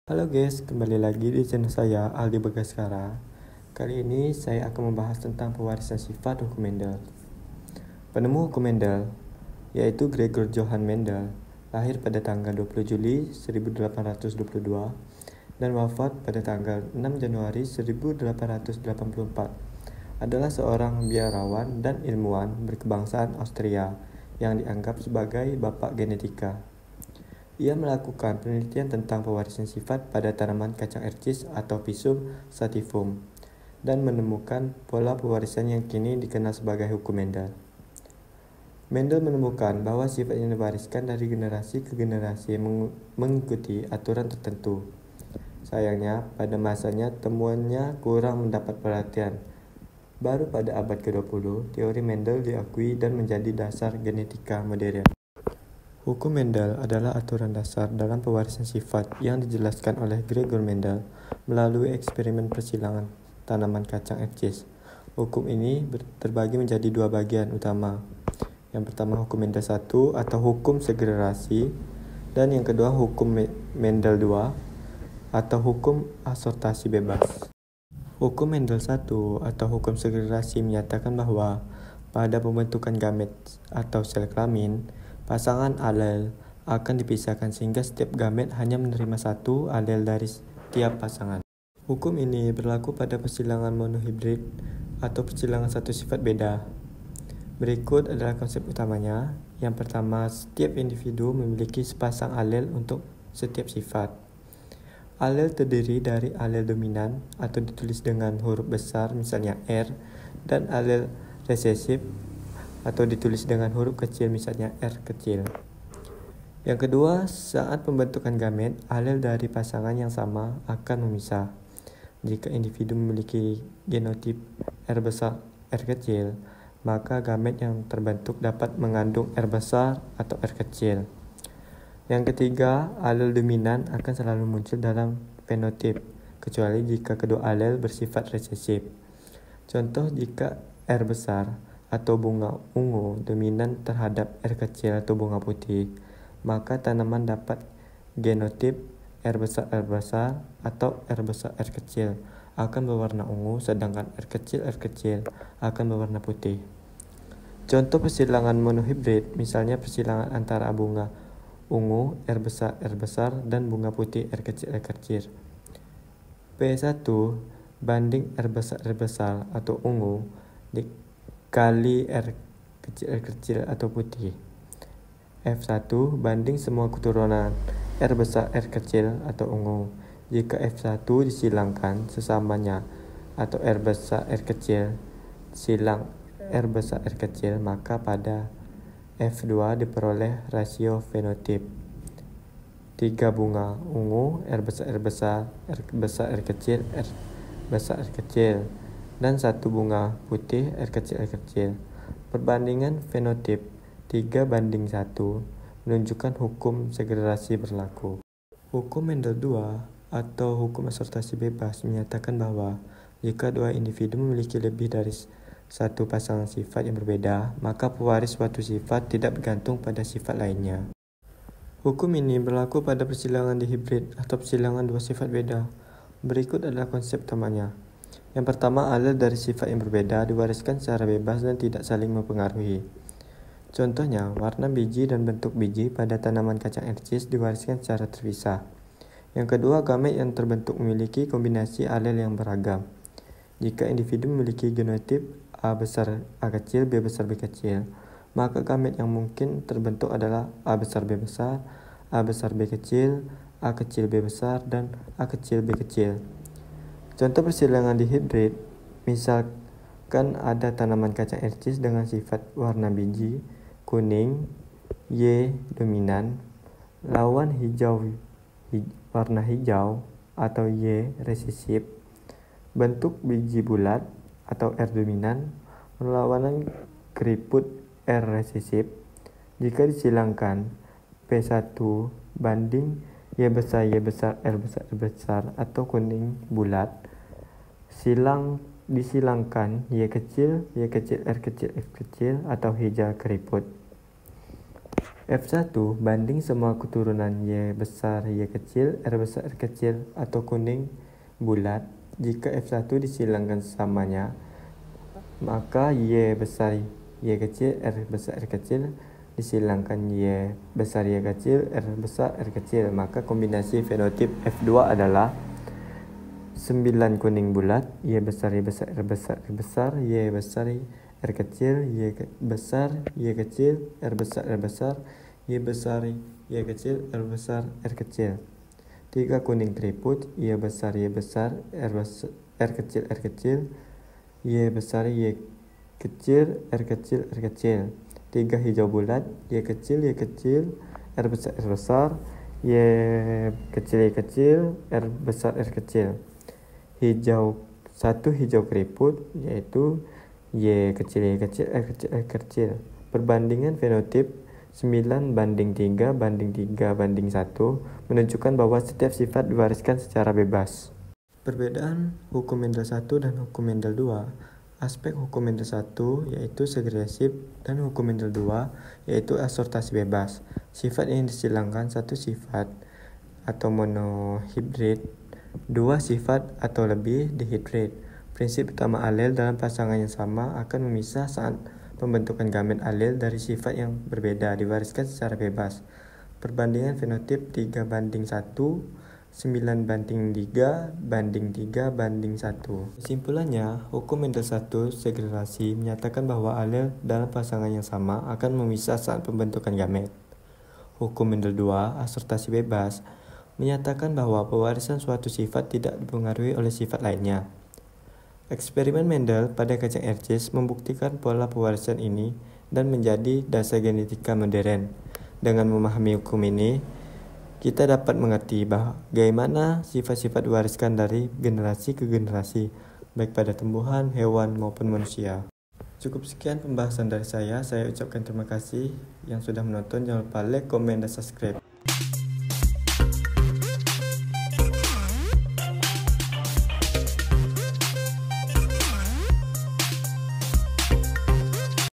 Halo guys, kembali lagi di channel saya Aldi Bagaskara. Kali ini saya akan membahas tentang pewarisan sifat hukum Mendel. Penemu hukum Mendel yaitu Gregor Johann Mendel lahir pada tanggal 20 Juli 1822 dan wafat pada tanggal 6 Januari 1884. Adalah seorang biarawan dan ilmuwan berkebangsaan Austria yang dianggap sebagai bapak genetika. Ia melakukan penelitian tentang pewarisan sifat pada tanaman kacang ercis atau Pisum sativum dan menemukan pola pewarisan yang kini dikenal sebagai hukum Mendel. Mendel menemukan bahwa sifat yang diwariskan dari generasi ke generasi mengikuti aturan tertentu. Sayangnya, pada masanya temuannya kurang mendapat perhatian. Baru pada abad ke-20, teori Mendel diakui dan menjadi dasar genetika modern. Hukum Mendel adalah aturan dasar dalam pewarisan sifat yang dijelaskan oleh Gregor Mendel melalui eksperimen persilangan tanaman kacang ercis. Hukum ini terbagi menjadi dua bagian utama. Yang pertama hukum Mendel 1 atau hukum segererasi, dan yang kedua hukum Mendel 2 atau hukum asortasi bebas. Hukum Mendel 1 atau hukum segererasi menyatakan bahwa pada pembentukan gamet atau sel kelamin, pasangan alel akan dipisahkan sehingga setiap gamet hanya menerima satu alel dari setiap pasangan. Hukum ini berlaku pada persilangan monohibrid atau persilangan satu sifat beda. Berikut adalah konsep utamanya. Yang pertama, setiap individu memiliki sepasang alel untuk setiap sifat. Alel terdiri dari alel dominan atau ditulis dengan huruf besar misalnya R, dan alel resesif atau ditulis dengan huruf kecil misalnya R kecil. Yang kedua, saat pembentukan gamet, alel dari pasangan yang sama akan memisah. Jika individu memiliki genotip R besar R kecil, maka gamet yang terbentuk dapat mengandung R besar atau R kecil. Yang ketiga, alel dominan akan selalu muncul dalam fenotip, kecuali jika kedua alel bersifat resesif. Contoh, jika R besar atau bunga ungu dominan terhadap R kecil atau bunga putih, maka tanaman dapat genotip R besar atau R besar R kecil akan berwarna ungu, sedangkan R kecil akan berwarna putih. Contoh persilangan monohibrid, misalnya persilangan antara bunga ungu R besar dan bunga putih R kecil. P1 banding R besar atau ungu dikali R kecil atau putih. F1 banding semua keturunan R besar R kecil atau ungu. Jika F1 disilangkan sesamanya atau R besar R kecil silang R besar R kecil, maka pada F2 diperoleh rasio fenotip 3 bunga ungu R besar R besar R kecil dan 1 bunga putih R kecil. Perbandingan fenotip 3:1 menunjukkan hukum segererasi berlaku. Hukum Mendel 2 atau hukum asortasi bebas menyatakan bahwa jika dua individu memiliki lebih dari satu pasangan sifat yang berbeda, maka pewaris suatu sifat tidak bergantung pada sifat lainnya. Hukum ini berlaku pada persilangan dihibrid atau persilangan dua sifat beda. Berikut adalah konsep utamanya. Yang pertama, alel dari sifat yang berbeda diwariskan secara bebas dan tidak saling mempengaruhi. Contohnya, warna biji dan bentuk biji pada tanaman kacang ercis diwariskan secara terpisah. Yang kedua, gamet yang terbentuk memiliki kombinasi alel yang beragam. Jika individu memiliki genotip A besar A kecil, B besar B kecil, maka gamet yang mungkin terbentuk adalah A besar B besar, A besar B kecil, A kecil B besar, dan A kecil B kecil. Contoh persilangan dihibrid, misalkan ada tanaman kacang ercis dengan sifat warna biji kuning Y dominan lawan warna hijau atau Y resesif, bentuk biji bulat atau R dominan berlawanan keriput R resesif. Jika disilangkan P1 banding Y besar R besar atau kuning bulat, disilangkan Y kecil R kecil atau hijau keriput. F1 banding semua keturunan Y besar Y kecil, R besar R kecil atau kuning bulat. Jika F1 disilangkan sesamanya, maka Y besar Y kecil, R besar R kecil disilangkan Y besar Y kecil, R besar R kecil. Maka kombinasi fenotip F2 adalah 9 kuning bulat, Y besar Y besar R besar R besar, Y besar R kecil, Y besar Y kecil, R besar R besar, Y besar Y kecil, R besar R kecil. 3 kuning keriput, Y besar Y besar, R kecil R kecil, Y besar Y kecil, R kecil R kecil. 3 hijau bulat, Y kecil R besar R besar, Y kecil R besar R kecil. Satu hijau keriput, yaitu Y kecil R kecil R kecil. Perbandingan fenotip 9 banding 3 banding 3 banding 1 menunjukkan bahwa setiap sifat diwariskan secara bebas. Perbedaan hukum Mendel 1 dan hukum Mendel 2. Aspek hukum Mendel 1 yaitu segresif dan hukum Mendel 2 yaitu asortasi bebas. Sifat yang disilangkan satu sifat atau monohibrid, 2 sifat atau lebih dihibrid. Prinsip utama alel dalam pasangan yang sama akan memisah saat pembentukan gamet alel dari sifat yang berbeda diwariskan secara bebas. Perbandingan fenotip 3 banding 1, 9 banding 3 banding 3 banding 1. Kesimpulannya, hukum Mendel 1 segregasi menyatakan bahwa alel dalam pasangan yang sama akan memisah saat pembentukan gamet. Hukum Mendel 2 asortasi bebas menyatakan bahwa pewarisan suatu sifat tidak dipengaruhi oleh sifat lainnya. Eksperimen Mendel pada kacang Ercis membuktikan pola pewarisan ini dan menjadi dasar genetika modern. Dengan memahami hukum ini, kita dapat mengerti bagaimana sifat-sifat diwariskan dari generasi ke generasi, baik pada tumbuhan, hewan, maupun manusia. Cukup sekian pembahasan dari saya ucapkan terima kasih yang sudah menonton. Jangan lupa like, komen, dan subscribe.